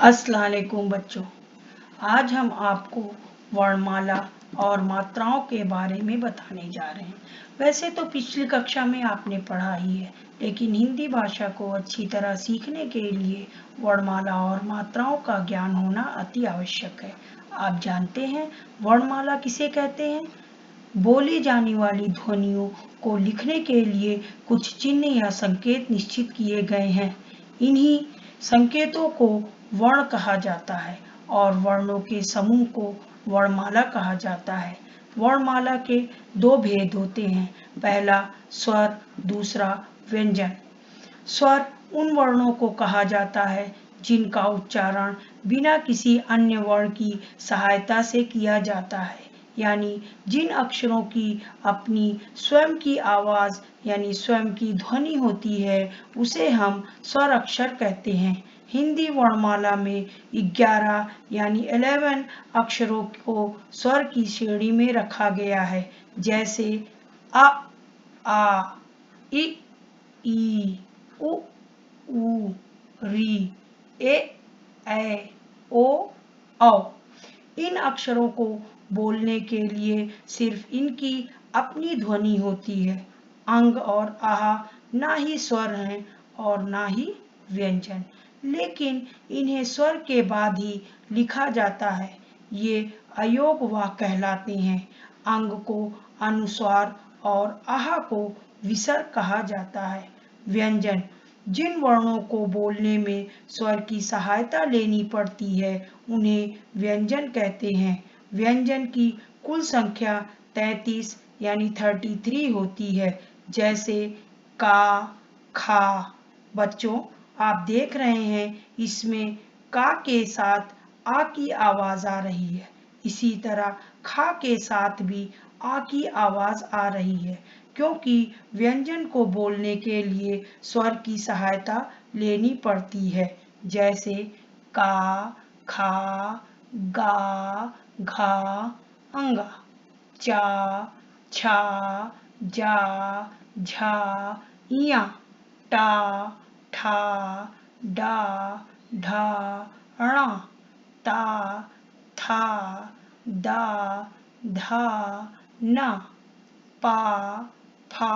अस्सलाम वालेकुम बच्चों। आज हम आपको वर्णमाला और मात्राओं के बारे में बताने जा रहे हैं। वैसे तो पिछली कक्षा में आपने पढ़ा ही है, लेकिन हिंदी भाषा को अच्छी तरह सीखने के लिए वर्णमाला और मात्राओं का ज्ञान होना अति आवश्यक है। आप जानते हैं वर्णमाला किसे कहते हैं? बोली जाने वाली ध्वनियों को लिखने के लिए कुछ चिन्ह या संकेत निश्चित किए गए हैं। इन्हीं संकेतों को वर्ण कहा जाता है और वर्णों के समूह को वर्णमाला कहा जाता है। वर्णमाला के दो भेद होते हैं, पहला स्वर, दूसरा व्यंजन। स्वर उन वर्णों को कहा जाता है जिनका उच्चारण बिना किसी अन्य वर्ण की सहायता से किया जाता है, यानी जिन अक्षरों की अपनी स्वयं की आवाज यानी स्वयं की ध्वनि होती है उसे हम स्वर अक्षर कहते हैं। हिंदी वर्णमाला में 11 यानी 11 अक्षरों को स्वर की श्रेणी में रखा गया है, जैसे अ, आ, इ, ई, उ, री, ए, ओ, औ। इन अक्षरों को बोलने के लिए सिर्फ इनकी अपनी ध्वनि होती है। अंग और आहा ना ही स्वर हैं और ना ही व्यंजन, लेकिन इन्हें स्वर के बाद ही लिखा जाता है। ये अयोग वाक्य कहलाते हैं। अंग को अनुस्वार और आहा को विसर्ग कहा जाता है। व्यंजन जिन वर्णों को बोलने में स्वर की सहायता लेनी पड़ती है उन्हें व्यंजन कहते हैं। व्यंजन की कुल संख्या 33 यानी 33 होती है, जैसे का, खा। बच्चों, आप देख रहे हैं इसमें का के साथ आ की आवाज आ रही है, इसी तरह खा के साथ भी आ की आवाज आ रही है, क्योंकि व्यंजन को बोलने के लिए स्वर की सहायता लेनी पड़ती है, जैसे का, खा, गा, घा, अंगा, चा, छा, जा, झा, इया, टा, ठा, डा, ढा, णा, ता, था, दा, धा, ना, पा, फा,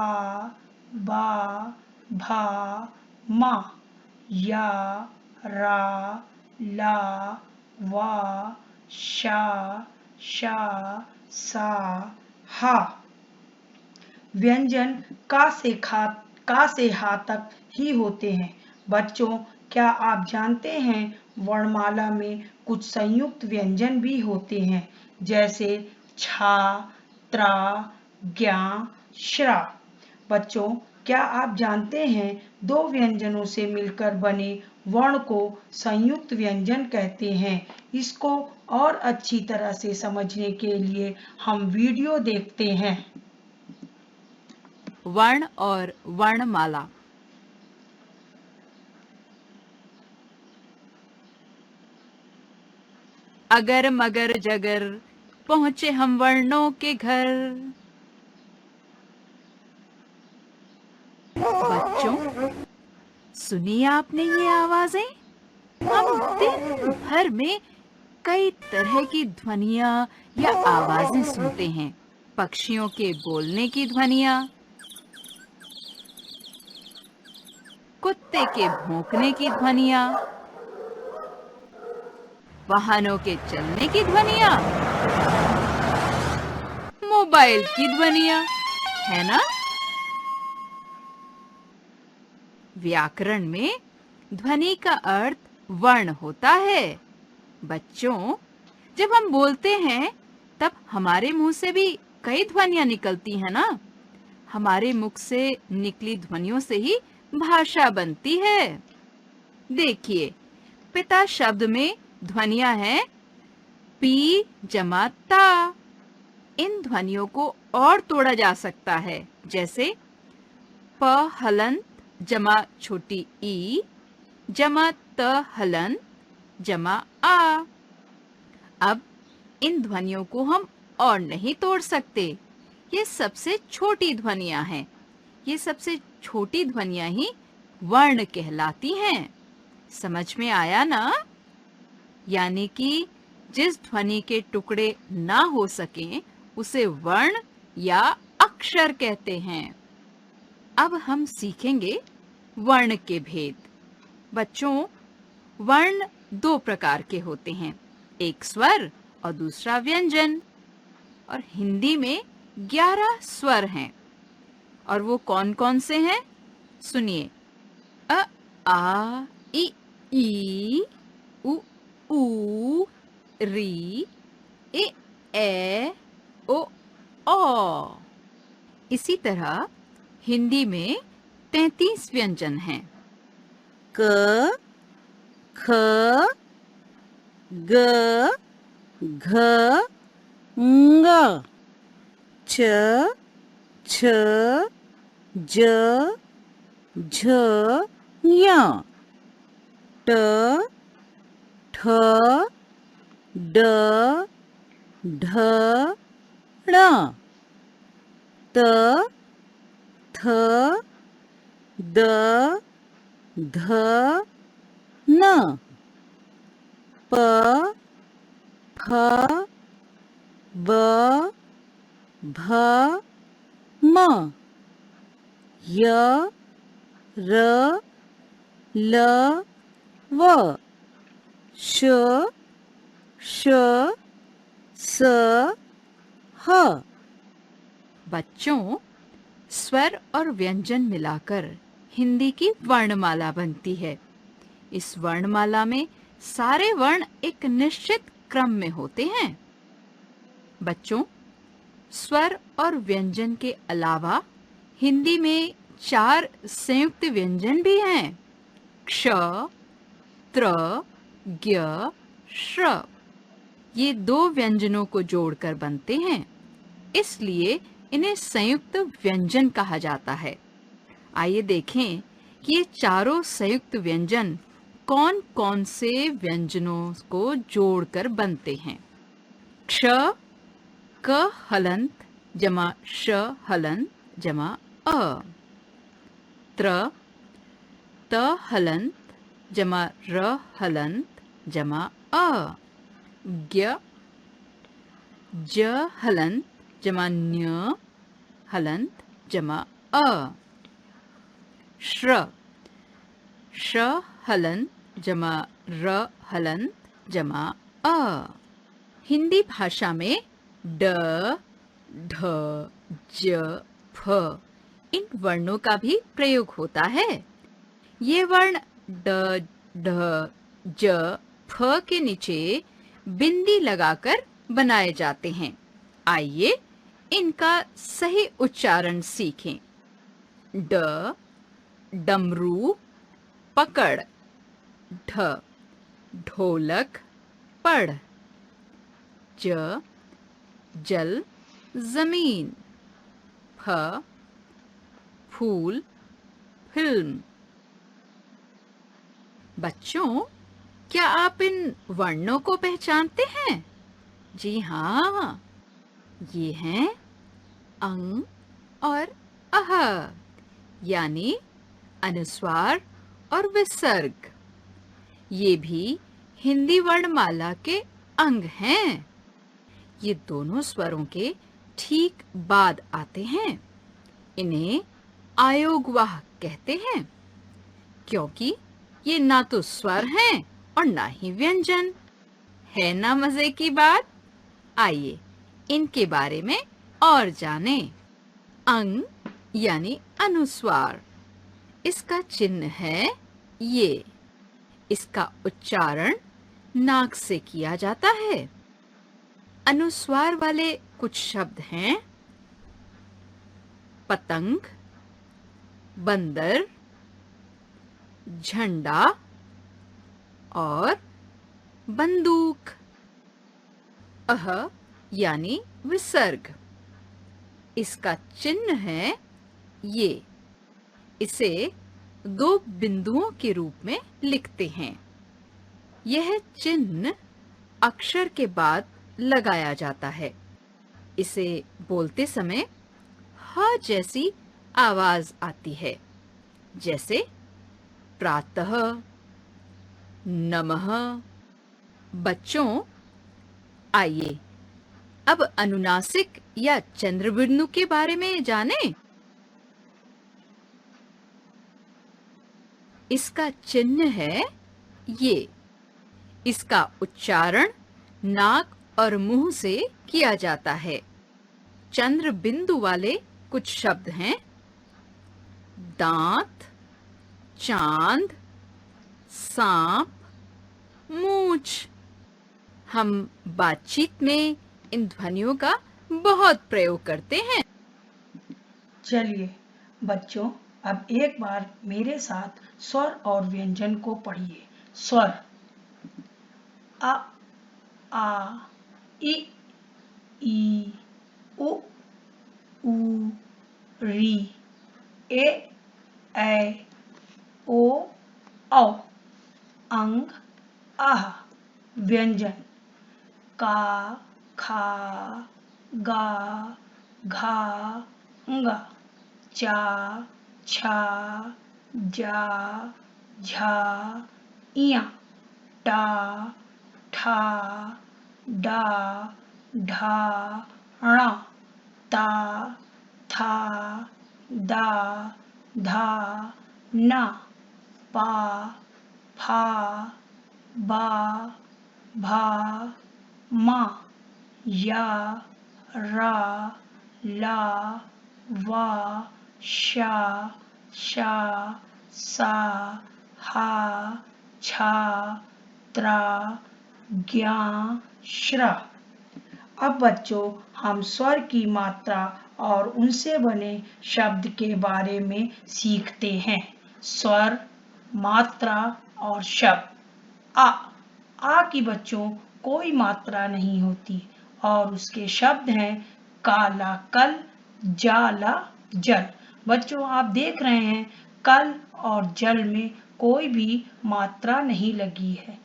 बा, भा, मा, या, रा, ला, वा, शा, शा, सा, हा। व्यंजन का से हा तक ही होते हैं। बच्चों, क्या आप जानते हैं वर्णमाला में कुछ संयुक्त व्यंजन भी होते हैं, जैसे छा, त्रा, ज्ञा, श्रा। बच्चों, क्या आप जानते हैं दो व्यंजनों से मिलकर बने वर्ण को संयुक्त व्यंजन कहते हैं। इसको और अच्छी तरह से समझने के लिए हम वीडियो देखते हैं। वर्ण और वर्णमाला। अगर मगर जगर पहुंचे हम वर्णों के घर। बच्चों, सुनी आपने ये आवाजें? हम दिन भर में कई तरह की ध्वनियां या आवाजें सुनते हैं। पक्षियों के बोलने की ध्वनियां, कुत्ते के भौंकने की ध्वनियां, वाहनों के चलने की ध्वनियां, मोबाइल की ध्वनियां, है ना? व्याकरण में ध्वनि का अर्थ वर्ण होता है। बच्चों, जब हम बोलते हैं तब हमारे मुंह से भी कई ध्वनियां निकलती हैं ना? हमारे मुख से निकली ध्वनियों से ही भाषा बनती है। देखिए, पिता शब्द में ध्वनियां हैं पी जमा ता। इन ध्वनियों को और तोड़ा जा सकता है, जैसे प हलंत जमा छोटी ई जमा त हलंत जमा आ। अब इन ध्वनियों को हम और नहीं तोड़ सकते। ये सबसे छोटी ध्वनियां हैं। ये सबसे छोटी ध्वनियां ही वर्ण कहलाती हैं। समझ में आया ना? यानी कि जिस ध्वनि के टुकड़े ना हो सकें उसे वर्ण या अक्षर कहते हैं। अब हम सीखेंगे वर्ण के भेद। बच्चों, वर्ण दो प्रकार के होते हैं, एक स्वर और दूसरा व्यंजन। और हिंदी में 11 स्वर हैं। और वो कौन-कौन से हैं? सुनिए। अ, आ, इ, ई, उ, ऊ, री, ए, ए, ओ, औ। इसी तरह हिंदी में 33 व्यंजन हैं। क, ख, ग, घ, ङ, च, छ, ज, झ, ञ, ट, ठ, ड, ढ, ण, त, थ, द, ध, न, प, फ, ब, भ, म, य, र, ल, व, श, श, स, ह। बच्चों, स्वर और व्यंजन मिलाकर हिंदी की वर्णमाला बनती है। इस वर्णमाला में सारे वर्ण एक निश्चित क्रम में होते हैं। बच्चों, स्वर और व्यंजन के अलावा हिंदी में 4 संयुक्त व्यंजन भी हैं। क्ष, त्र, ज्ञ, श्र। ये 2 व्यंजनों को जोड़कर बनते हैं, इसलिए इन्हें संयुक्त व्यंजन कहा जाता है। आइए देखें कि ये चारों संयुक्त व्यंजन कौन-कौन से व्यंजनों को जोड़कर बनते हैं। क्ष, क हलंत जमा श हलंत जमा अ। त्र, त हलंत जमा र हलंत जमा अ। ज्ञ, ज हलंत जमा न्य हलंत जमा अ। श्र, श हलंत जमा र हलंत जमा अ। हिंदी भाषा में ड, ढ, ज, फ इन वर्णों का भी प्रयोग होता है। ये वर्ण ड, ढ, ज, फ के नीचे बिंदी लगाकर बनाए जाते हैं। आइए इनका सही उच्चारण सीखें। ड, डमरू, पकड़। ढ, ढोलक, पढ़। ज, जल, जमीन। फ, फूल, फिल्म। बच्चों, क्या आप इन वर्णों को पहचानते हैं? जी हाँ, ये हैं अंग और अह, यानी अनुस्वार और विसर्ग। ये भी हिंदी वर्णमाला के अंग हैं। ये दोनों स्वरों के ठीक बाद आते हैं। इन्हें आयोगवाह कहते हैं, क्योंकि ये ना तो स्वर हैं और ना ही व्यंजन। है ना मजे की बात? आइए इनके बारे में और जानें। अंग यानी अनुस्वार, इसका चिन्ह है ये। इसका उच्चारण नाक से किया जाता है। अनुस्वार वाले कुछ शब्द हैं पतंग, बंदर, झंडा और बंदूक। अह यानी विसर्ग, इसका चिन्ह है ये। इसे 2 बिंदुओं के रूप में लिखते हैं। यह चिन्ह अक्षर के बाद लगाया जाता है। इसे बोलते समय ह जैसी आवाज आती है, जैसे प्रातः, नमः, बच्चों, आइए अब अनुनासिक या चंद्रबिंदु के बारे में जानें। इसका चिन्ह है ये। इसका उच्चारण नाक और मुंह से किया जाता है। चंद्र बिंदु वाले कुछ शब्द हैं: दांत, चांद, सांप, मूंछ। हम बातचीत में इन ध्वनियों का बहुत प्रयोग करते हैं। चलिए बच्चों, अब एक बार मेरे साथ स्वर और व्यंजन को पढ़िए। स्वर: अ, आ, इ, ई, उ, ऊ, री, ए, ऐ, ओ, औ। अंग: आह। व्यंजन: का, खा, गा, घा, ङा, चा, छा, जा, झा, इया, टा, ठा, डा, ढा, णा, ता, था, दा, धा, ना, पा, फा, बा, भा, मा, या, रा, ला, वा, शा, शा, सा, हा, छा, त्रा, ज्ञा, श्रा। अब बच्चों, हम स्वर की मात्रा और उनसे बने शब्द के बारे में सीखते हैं। स्वर, मात्रा और शब्द। आ की बच्चों कोई मात्रा नहीं होती और उसके शब्द हैं काला कल, जाला जल। बच्चों, आप देख रहे हैं कल और जल में कोई भी मात्रा नहीं लगी है।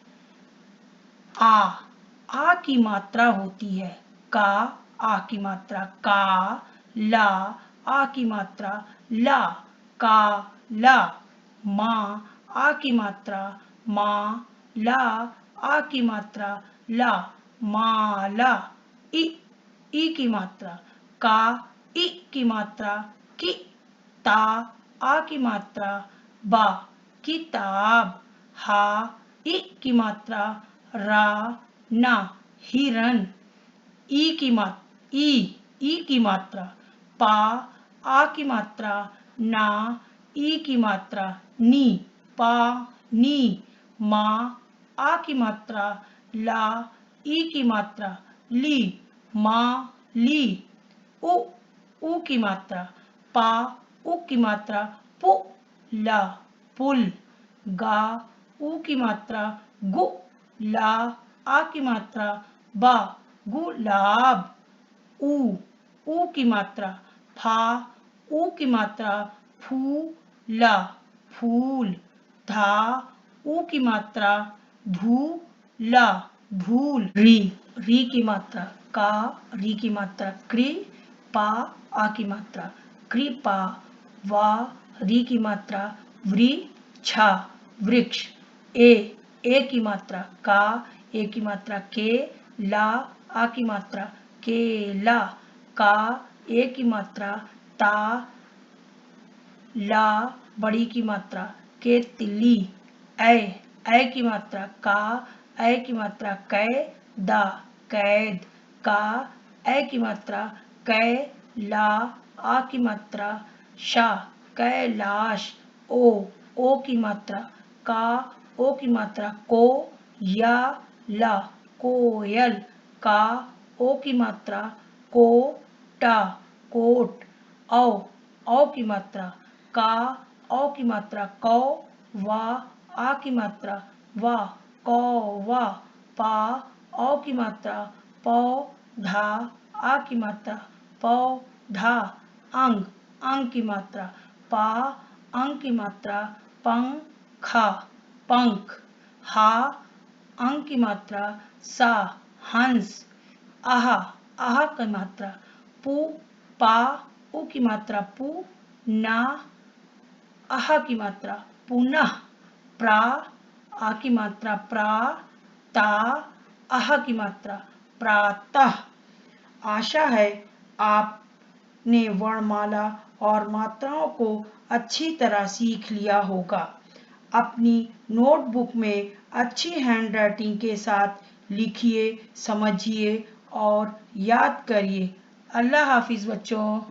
आ की मात्रा होती है का, आ की मात्रा का, ला, आ की मात्रा ला, का, ला। मा, आ की मात्रा मा, ला, आ की मात्रा ला, माला। ई की मात्रा का, ई की मात्रा की, ता, आ की मात्रा बा, किताब। हा, ई की मात्रा रा, ना, हिरन। ई की मात्रा पा, आ की मात्रा ना, ई की मात्रा नी, पा, नी। मा, आ की मात्रा ला, ई की मात्रा ली, मा, ली। उ की मात्रा पा, उ की मात्रा पु, ला, पुल। गा, उ की मात्रा गु, ला, आ की मात्रा बा, गुलाब। उ की मात्रा फा, उ की मात्रा फू, ला, फूल। धा, उ की मात्रा धू, ला, धूल। री की मात्रा का, री की मात्रा क्री, पा, आ की मात्रा कृपा। वा, री की मात्रा व्री, छा, वृक्ष। ए की मात्रा का, ए की मात्रा के, ला, आ की मात्रा केला। का, ए की मात्रा ता, ला, बड़ी की मात्रा के, तिल्ली। ऐ की मात्रा का, ऐ की मात्रा कै, दा, कैद। का, ऐ की मात्रा कै, ला, आ की मात्रा शा, कैलाश। ओ की मात्रा का, ओ की मात्रा को, या, ला, कोयल। का, ओ की मात्रा को, टा, कोट। औ की मात्रा का, औ की मात्रा कौ, वा, आ की मात्रा वा, कौवा। पा, औ की मात्रा पौ, धा, आ की मात्रा पौधा। अंग की मात्रा पा, अंग की मात्रा पंखा, पंख। हा, अंग की मात्रा सा, हंस। आहा की मात्रा पू, पा, उ की मात्रा पू, ना, आहा की मात्रा पुनः। प्रा, आ की मात्रा प्रा, ता, आह की मात्रा प्रातः। आशा है आपने वर्णमाला और मात्राओं को अच्छी तरह सीख लिया होगा। अपनी नोटबुक में अच्छी हैंडराइटिंग के साथ लिखिए, समझिए और याद करिए। अल्लाह हाफिज बच्चों।